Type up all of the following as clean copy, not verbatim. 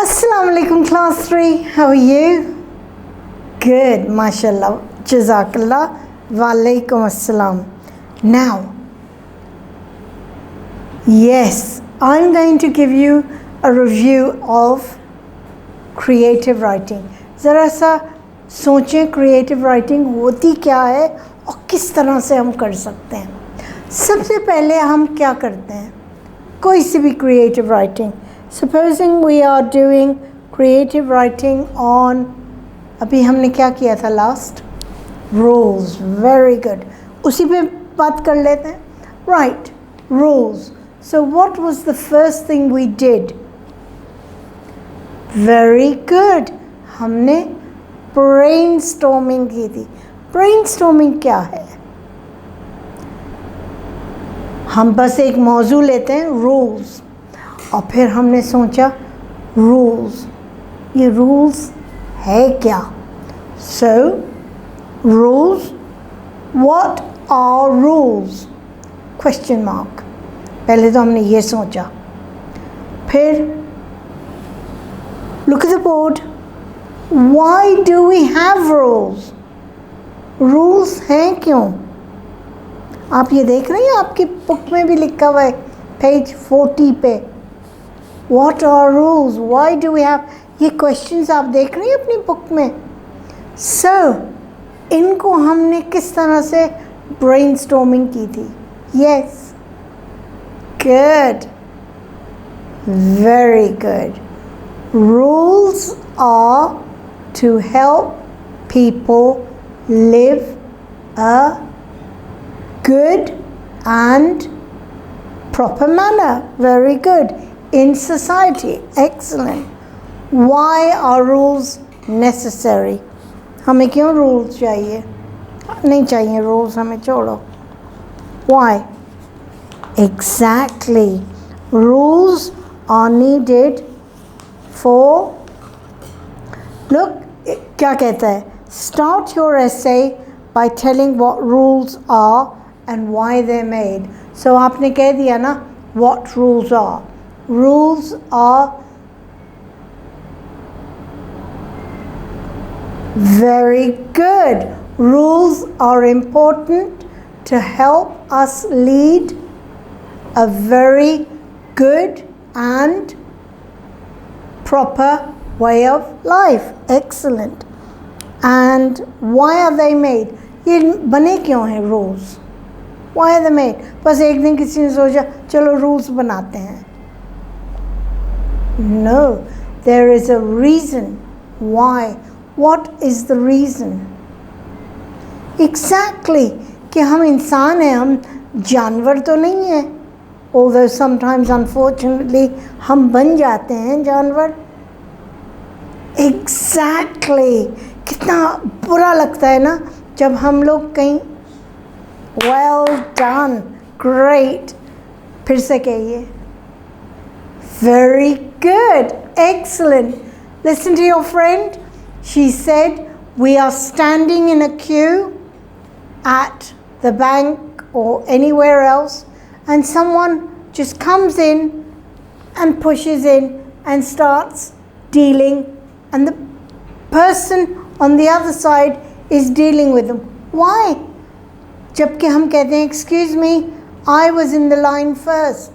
Assalamu alaikum class 3, how are you? Good, mashallah, jazakallah, wa alaikum assalam. Now, yes, I'm going to give you a review of creative writing. ज़रा सा सोचें creative writing होती क्या है और किस तरह से हम कर सकते हैं. सबसे पहले हम क्या करते हैं, कोई सी भी creative writing. Supposing we are doing creative writing on, अभी हमने क्या किया था last? Rules. Very good. उसी पे बात कर लेते हैं. Right, rules. So what was the first thing we did? Very good. हमने brainstorming की थी. Brainstorming क्या है? हम बस एक मौजू लेते हैं rules, और फिर हमने सोचा रूल्स, ये रूल्स है क्या. So rules, what are rules, question mark. पहले तो हमने ये सोचा, फिर look at the board, why do we have rules, rules हैं क्यों. आप ये देख रहे हैं, आपकी बुक में भी लिखा हुआ है पेज 40 पे. What are rules? Why do we have? ये questions आप देख रही हैं अपनी बुक में. So, इनको हमने किस तरह से brainstorming की थी. Yes. Good. Very good. Rules are to help people live a good and proper manner. Very good. In society. Excellent. Why are rules necessary? हमें क्यों rules चाहिए? नहीं चाहिए rules, हमें छोड़ो. Why? Exactly. Rules are needed for, look, क्या कहता है? Start your essay by telling what rules are and why they're made. So आपने कह दिया ना what rules are. Rules are very good. Rules are important to help us lead a very good and proper way of life. Excellent. And why are they made? ये बने क्यों हैं rules? Why are they made? बस एक दिन किसी ने सोचा चलो rules बनाते हैं. No, there is a reason why. What is the reason? Exactly, कि हम इंसान हैं, हम जानवर तो नहीं हैं. Although sometimes unfortunately हम बन जाते हैं जानवर. Exactly, कितना बुरा लगता है ना जब हम लोग कहीं well done, great, फिर से कहिए. Very good, excellent. Listen to your friend. She said, we are standing in a queue at the bank or anywhere else, and someone just comes in and pushes in and starts dealing, and the person on the other side is dealing with them. Why? जबकि हम कहते हैं, excuse me, I was in the line first.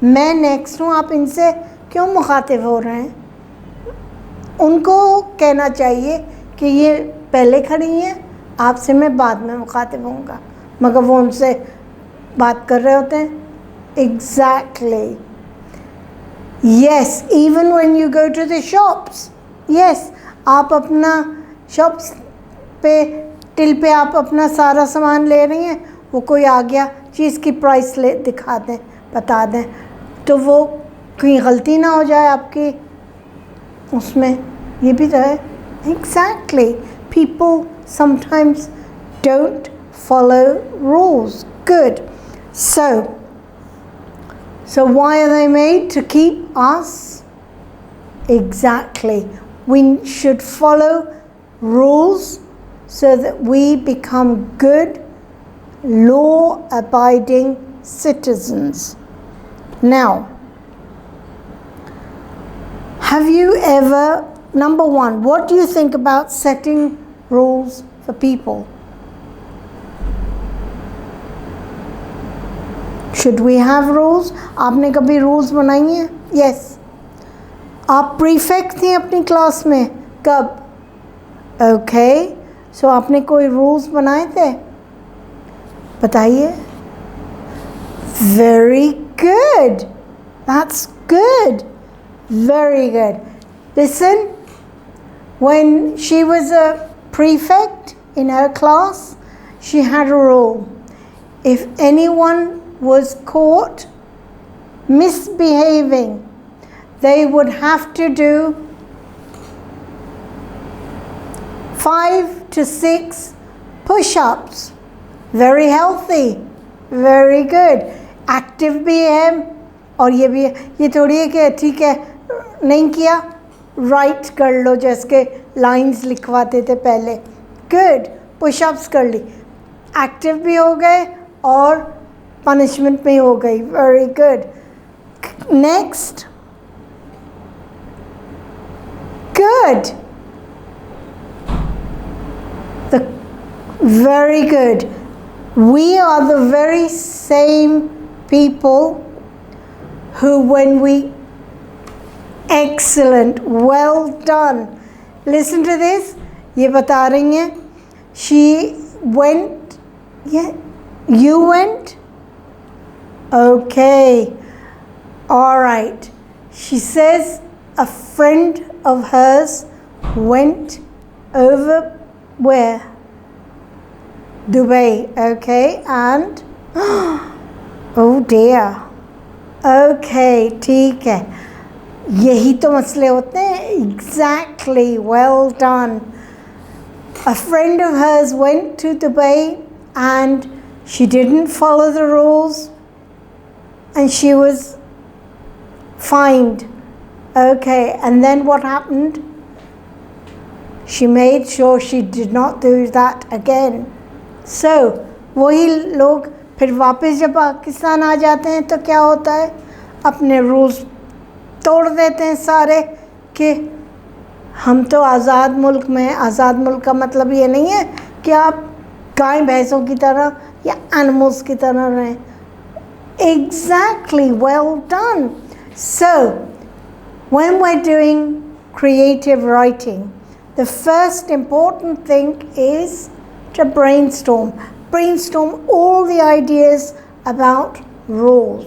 मैं next हूँ, आप इनसे क्यों मुखातिब हो रहे हैं. उनको कहना चाहिए कि ये पहले खड़ी हैं, आपसे मैं बाद में मुखातिब होऊंगा, मगर वो उनसे बात कर रहे होते हैं. Exactly. Yes, even when you go to the shops. Yes, आप अपना शॉप्स पे टिल पे आप अपना सारा सामान ले रही हैं, वो कोई आ गया चीज़ की प्राइस ले दिखा दें, बता दें, तो वो कहीं गलती ना हो जाए आपकी उसमें. ये भी तो है. Exactly. People sometimes don't follow rules. Good. So why are they made? To keep us. Exactly. We should follow rules so that we become good, law-abiding citizens. Now, Have you ever, number one, what do you think about setting rules for people? Should we have rules? आपने कभी rules बनाई हैं? Yes. आप prefect थी अपनी class में? कब? Okay. So आपने कोई rules बनाए थे? बताइए. Very good. That's good. Very good. Listen, when she was a prefect in her class, she had a rule. If anyone was caught misbehaving, they would have to do 5 to 6 push-ups. Very healthy. Very good. Active भी है और ये भी है. ये थोड़ी है कि ठीक है नहीं किया राइट कर लो जैसे लाइंस लिखवाते थे पहले. गुड. पुशअप्स कर ली. एक्टिव भी हो गए और पनिशमेंट भी हो गई. Very good. Next. Good. Very good. We are the very same people who, when we, excellent, well done. Listen to this. ये बता रही हैं. She went, yeah, you went? Okay. All right. She says a friend of hers went over where? Dubai. Okay. And oh dear. Okay, ठीक है. यही तो मसले होते हैं. Exactly. Well done. A friend of hers went to Dubai and she didn't follow the rules and she was fined. Okay, and then what happened? She made sure she did not do that again. So, वही लोग फिर वापस जब पाकिस्तान आ जाते हैं तो क्या होता है? अपने रूल्स तोड़ देते हैं सारे कि हम तो आज़ाद मुल्क में. आज़ाद मुल्क का मतलब ये नहीं है कि आप गाय भैंसों की तरह या एनिमल्स की तरह रहें. Exactly. Well done. So, when we're doing creative writing, the first important thing is to brainstorm. Brainstorm all the ideas about rules.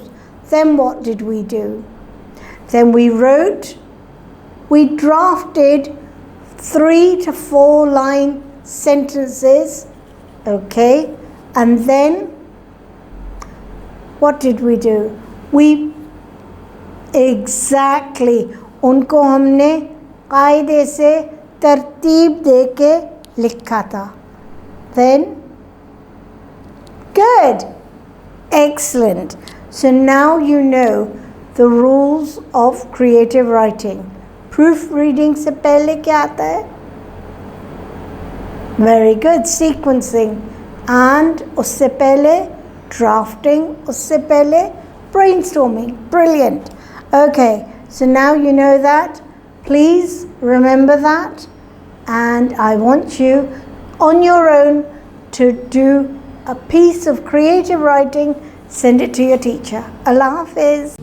Then what did we do? Then we drafted 3 to 4 line sentences. Okay, and then what did we do? Exactly. उनको हमने कायदे से तरतीब दे के लिखा था. Then, good, excellent. So now you know the rules of creative writing. Proofreading से पहले क्या आता है? Very good. Sequencing. And उससे पहले drafting. उससे पहले brainstorming. Brilliant. Okay, so now you know that. Please remember that. And I want you on your own to do a piece of creative writing. Send it to your teacher. Allah Hafiz.